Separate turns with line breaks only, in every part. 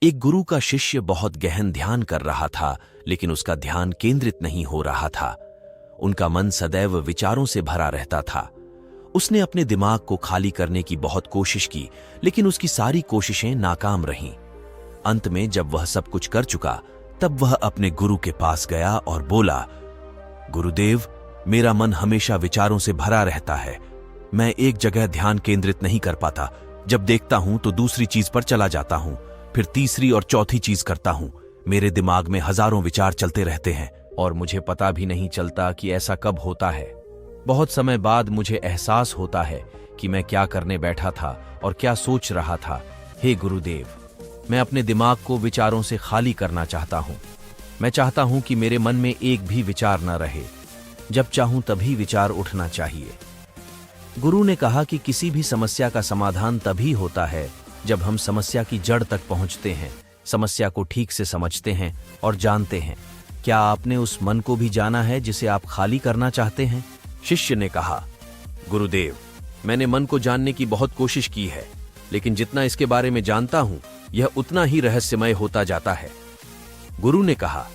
एक गुरु का शिष्य बहुत गहन ध्यान कर रहा था, लेकिन उसका ध्यान केंद्रित नहीं हो रहा था। उनका मन सदैव विचारों से भरा रहता था। उसने अपने दिमाग को खाली करने की बहुत कोशिश की, लेकिन उसकी सारी कोशिशें नाकाम रहीं। अंत में जब वह सब कुछ कर चुका, तब वह अपने गुरु के पास गया और बोला, गुरुदेव, मेरा मन हमेशा विचारों से भरा रहता है। मैं एक जगह ध्यान केंद्रित नहीं कर पाता। जब देखता हूं तो दूसरी चीज पर चला जाता हूं, फिर तीसरी और चौथी चीज करता हूं। मेरे दिमाग में हजारों विचार चलते रहते हैं और मुझे पता भी नहीं चलता कि ऐसा कब होता है। बहुत समय बाद मुझे एहसास होता है कि मैं क्या करने बैठा था और क्या सोच रहा था। हे गुरुदेव, मैं अपने दिमाग को विचारों से खाली करना चाहता हूं। मैं चाहता हूं कि मेरे मन में एक भी विचार न रहे। जब चाहूं तभी विचार उठना चाहिए। गुरु ने कहा कि किसी भी समस्या का समाधान तभी होता है जब हम समस्या की जड़ तक पहुंचते हैं, समस्या को ठीक से समझते हैं और जानते हैं। क्या आपने उस मन को भी जाना है जिसे आप खाली करना चाहते हैं? शिष्य ने कहा, गुरुदेव, मैंने मन को जानने की बहुत कोशिश की है, लेकिन जितना इसके बारे में जानता हूं, यह उतना ही रहस्यमय होता जाता है। गुरु ने कहा,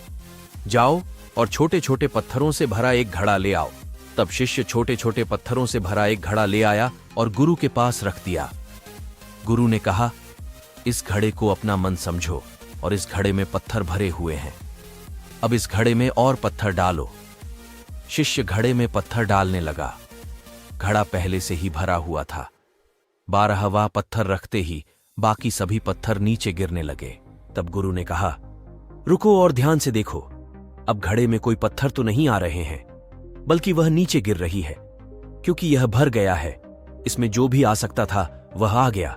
जाओ और छोटे छोटे पत्थरों से भरा एक घड़ा ले आओ। तब शिष्य छोटे छोटे पत्थरों से भरा एक घड़ा ले आया और गुरु के पास रख दिया। गुरु ने कहा, इस घड़े को अपना मन समझो और इस घड़े में पत्थर भरे हुए हैं। अब इस घड़े में और पत्थर डालो। शिष्य घड़े में पत्थर डालने लगा। घड़ा पहले से ही भरा हुआ था। 12वां पत्थर रखते ही बाकी सभी पत्थर नीचे गिरने लगे। तब गुरु ने कहा, रुको और ध्यान से देखो। अब घड़े में कोई पत्थर तो नहीं आ रहे हैं, बल्कि वह नीचे गिर रही है, क्योंकि यह भर गया है। इसमें जो भी आ सकता था वह आ गया।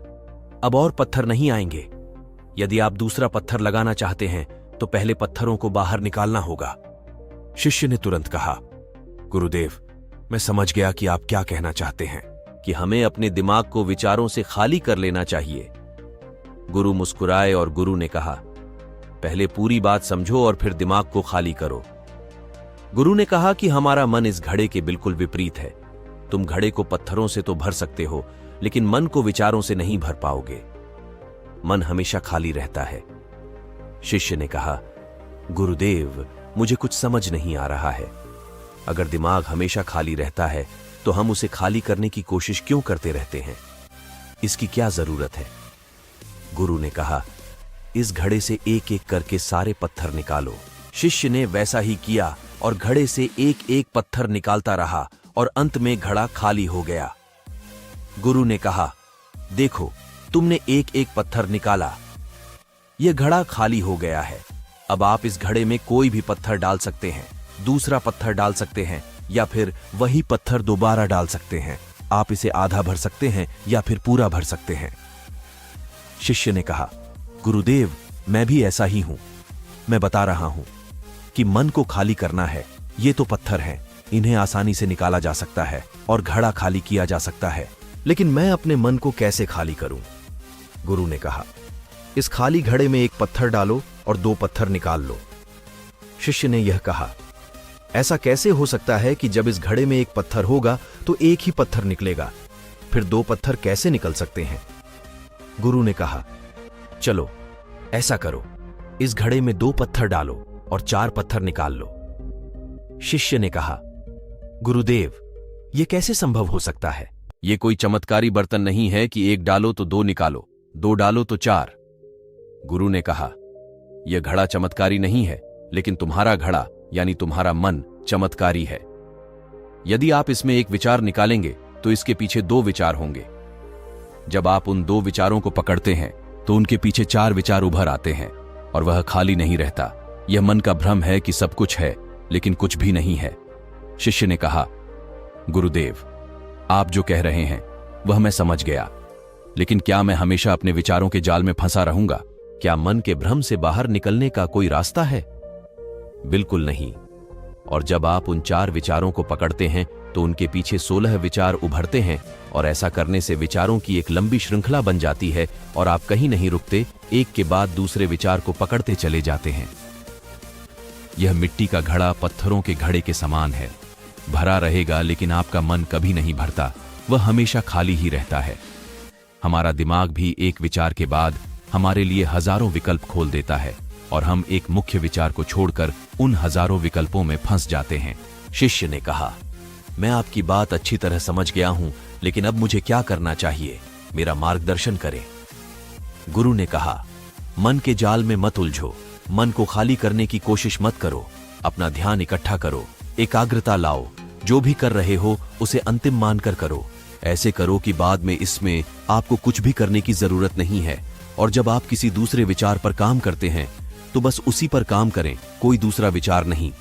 अब और पत्थर नहीं आएंगे। यदि आप दूसरा पत्थर लगाना चाहते हैं तो पहले पत्थरों को बाहर निकालना होगा। शिष्य ने तुरंत कहा, गुरुदेव, मैं समझ गया कि आप क्या कहना चाहते हैं, कि हमें अपने दिमाग को विचारों से खाली कर लेना चाहिए। गुरु मुस्कुराए और गुरु ने कहा, पहले पूरी बात समझो और फिर दिमाग को खाली करो। गुरु ने कहा कि हमारा मन इस घड़े के बिल्कुल विपरीत है। तुम घड़े को पत्थरों से तो भर सकते हो, लेकिन मन को विचारों से नहीं भर पाओगे। मन हमेशा खाली रहता है। शिष्य ने कहा, गुरुदेव, मुझे कुछ समझ नहीं आ रहा है। अगर दिमाग हमेशा खाली रहता है तो हम उसे खाली करने की कोशिश क्यों करते रहते हैं? इसकी क्या जरूरत है? गुरु ने कहा, इस घड़े से एक एक करके सारे पत्थर निकालो। शिष्य ने वैसा ही किया और घड़े से एक एक पत्थर निकालता रहा और अंत में घड़ा खाली हो गया। गुरु ने कहा, देखो, तुमने एक एक पत्थर निकाला। यह घड़ा खाली हो गया है। अब आप इस घड़े में कोई भी पत्थर डाल सकते हैं, दूसरा पत्थर डाल सकते हैं, या फिर वही पत्थर दोबारा डाल सकते हैं। आप इसे आधा भर सकते हैं या फिर पूरा भर सकते हैं। शिष्य ने कहा, गुरुदेव, मैं भी ऐसा ही हूं। मैं बता रहा हूं कि मन को खाली करना है। ये तो पत्थर हैं, इन्हें आसानी से निकाला जा सकता है और घड़ा खाली किया जा सकता है, लेकिन मैं अपने मन को कैसे खाली करूं? गुरु ने कहा, इस खाली घड़े में एक पत्थर डालो और 2 पत्थर निकाल लो। शिष्य ने यह कहा, ऐसा कैसे हो सकता है कि जब इस घड़े में एक पत्थर होगा तो एक ही पत्थर निकलेगा, फिर 2 पत्थर कैसे निकल सकते हैं? गुरु ने कहा, चलो ऐसा करो, इस घड़े में 2 पत्थर डालो और 4 पत्थर निकाल लो। शिष्य ने कहा, गुरुदेव, यह कैसे संभव हो सकता है? यह कोई चमत्कारी बर्तन नहीं है कि 1 डालो तो 2 निकालो, 2 डालो तो 4। गुरु ने कहा, यह घड़ा चमत्कारी नहीं है, लेकिन तुम्हारा घड़ा यानी तुम्हारा मन चमत्कारी है। यदि आप इसमें एक विचार निकालेंगे तो इसके पीछे 2 विचार होंगे। जब आप उन 2 विचारों को पकड़ते हैं तो उनके पीछे 4 विचार उभर आते हैं और वह खाली नहीं रहता। यह मन का भ्रम है कि सब कुछ है, लेकिन कुछ भी नहीं है। शिष्य ने कहा, गुरुदेव, आप जो कह रहे हैं वह मैं समझ गया, लेकिन क्या मैं हमेशा अपने विचारों के जाल में फंसा रहूंगा? क्या मन के भ्रम से बाहर निकलने का कोई रास्ता है? बिल्कुल नहीं। और जब आप उन 4 विचारों को पकड़ते हैं तो उनके पीछे 16 विचार उभरते हैं, और ऐसा करने से विचारों की एक लंबी श्रृंखला बन जाती है और आप कहीं नहीं रुकते, एक के बाद दूसरे विचार को पकड़ते चले जाते हैं। यह मिट्टी का घड़ा पत्थरों के घड़े के समान है। भरा रहेगा, लेकिन आपका मन कभी नहीं भरता, वह हमेशा खाली ही रहता है। हमारा दिमाग भी एक विचार के बाद
हमारे लिए हजारों विकल्प खोल देता है और हम एक मुख्य विचार को छोड़कर उन हजारों विकल्पों में फंस जाते हैं।
शिष्य ने कहा, मैं आपकी बात अच्छी तरह समझ गया हूं, लेकिन अब मुझे क्या करना चाहिए? मेरा मार्गदर्शन करें। गुरु ने कहा, मन के जाल में मत उलझो, मन को खाली करने की कोशिश मत करो, अपना ध्यान इकट्ठा करो, एकाग्रता लाओ, जो भी कर रहे हो उसे अंतिम मानकर करो। ऐसे करो कि बाद में इसमें आपको कुछ भी करने की जरूरत नहीं है, और जब आप किसी दूसरे विचार पर काम करते हैं तो बस उसी पर काम करें, कोई दूसरा विचार नहीं।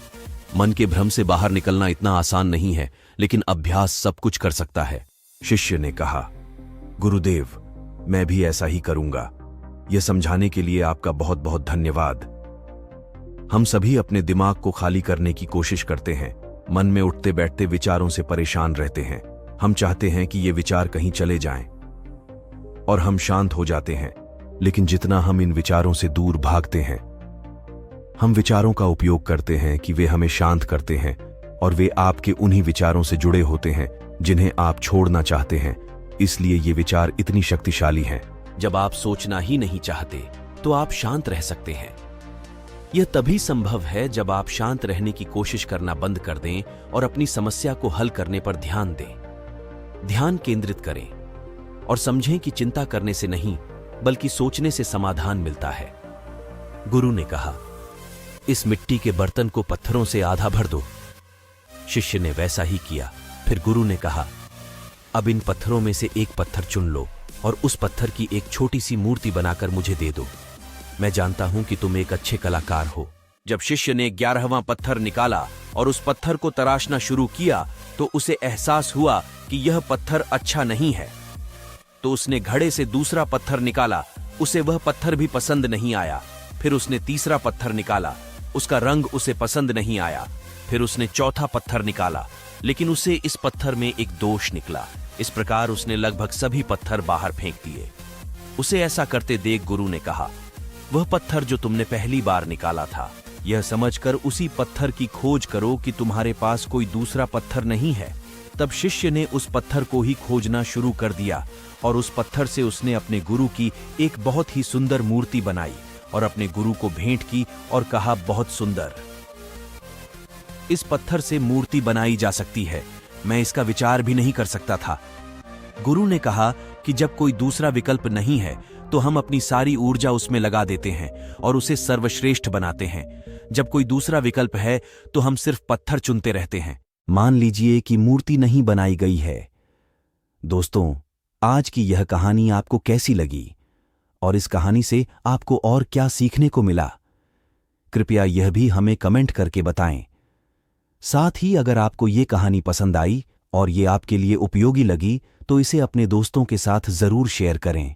मन के भ्रम से बाहर निकलना इतना आसान नहीं है, लेकिन अभ्यास सब कुछ कर सकता है। शिष्य ने कहा, गुरुदेव, मैं भी ऐसा ही करूंगा। यह समझाने के लिए आपका बहुत बहुत धन्यवाद। हम सभी अपने दिमाग को खाली करने की कोशिश करते हैं, मन में उठते बैठते विचारों से परेशान रहते हैं। हम चाहते हैं कि ये विचार कहीं चले जाएं और हम शांत हो जाते हैं, लेकिन जितना हम इन विचारों से दूर भागते हैं, हम विचारों का उपयोग करते हैं कि वे हमें शांत करते हैं, और वे आपके उन्हीं विचारों से जुड़े होते हैं जिन्हें आप छोड़ना चाहते हैं। इसलिए ये विचार इतनी शक्तिशाली हैं। जब आप सोचना ही नहीं चाहते तो आप शांत रह सकते हैं। यह तभी संभव है जब आप शांत रहने की कोशिश करना बंद कर दें और अपनी समस्या को हल करने पर ध्यान दें। ध्यान केंद्रित करें और समझें कि चिंता करने से नहीं, बल्कि सोचने से समाधान मिलता है। गुरु ने कहा, इस मिट्टी के बर्तन को पत्थरों से आधा भर दो। शिष्य ने वैसा ही किया। फिर गुरु ने कहा, अब इन पत्थरों में से एक पत्थर चुन लो और उस पत्थर की एक छोटी सी मूर्ति बनाकर मुझे दे दो। मैं जानता हूं कि तुम एक अच्छे कलाकार हो। जब शिष्य ने 11वां पत्थर निकाला और उस पत्थर को तराशना शुरू किया तो उसे एहसास हुआ कि यह पत्थर अच्छा नहीं है। तो उसने घड़े से दूसरा पत्थर निकाला, उसे वह पत्थर भी पसंद नहीं आया। फिर उसने तीसरा पत्थर निकाला, उसका रंग उसे पसंद नहीं आया। फिर उसने चौथा पत्थर निकाला, लेकिन उसे इस पत्थर में एक दोष निकला। इस प्रकार उसने लगभग सभी पत्थर बाहर फेंक दिए। उसे ऐसा करते देख गुरु ने कहा, वह पत्थर जो तुमने पहली बार निकाला था, यह समझकर उसी पत्थर की खोज करो कि तुम्हारे पास कोई दूसरा पत्थर नहीं है। तब शिष्य ने उस पत्थर को ही खोजना शुरू कर दिया और उस पत्थर से उसने अपने गुरु की एक बहुत ही सुंदर मूर्ति बनाई और अपने गुरु को भेंट की और कहा, बहुत सुंदर, इस पत्थर से मूर्ति बनाई जा सकती है। मैं इसका विचार भी नहीं कर सकता था। गुरु ने कहा कि जब कोई दूसरा विकल्प नहीं है तो हम अपनी सारी ऊर्जा उसमें लगा देते हैं और उसे सर्वश्रेष्ठ बनाते हैं। जब कोई दूसरा विकल्प है तो हम सिर्फ पत्थर चुनते रहते हैं। मान लीजिए कि मूर्ति नहीं बनाई गई है। दोस्तों, आज की यह कहानी आपको कैसी लगी और इस कहानी से आपको और क्या सीखने को मिला? कृपया यह भी हमें कमेंट करके बताएं। साथ ही अगर आपको ये कहानी पसंद आई और ये आपके लिए उपयोगी लगी तो इसे अपने दोस्तों के साथ जरूर शेयर करें।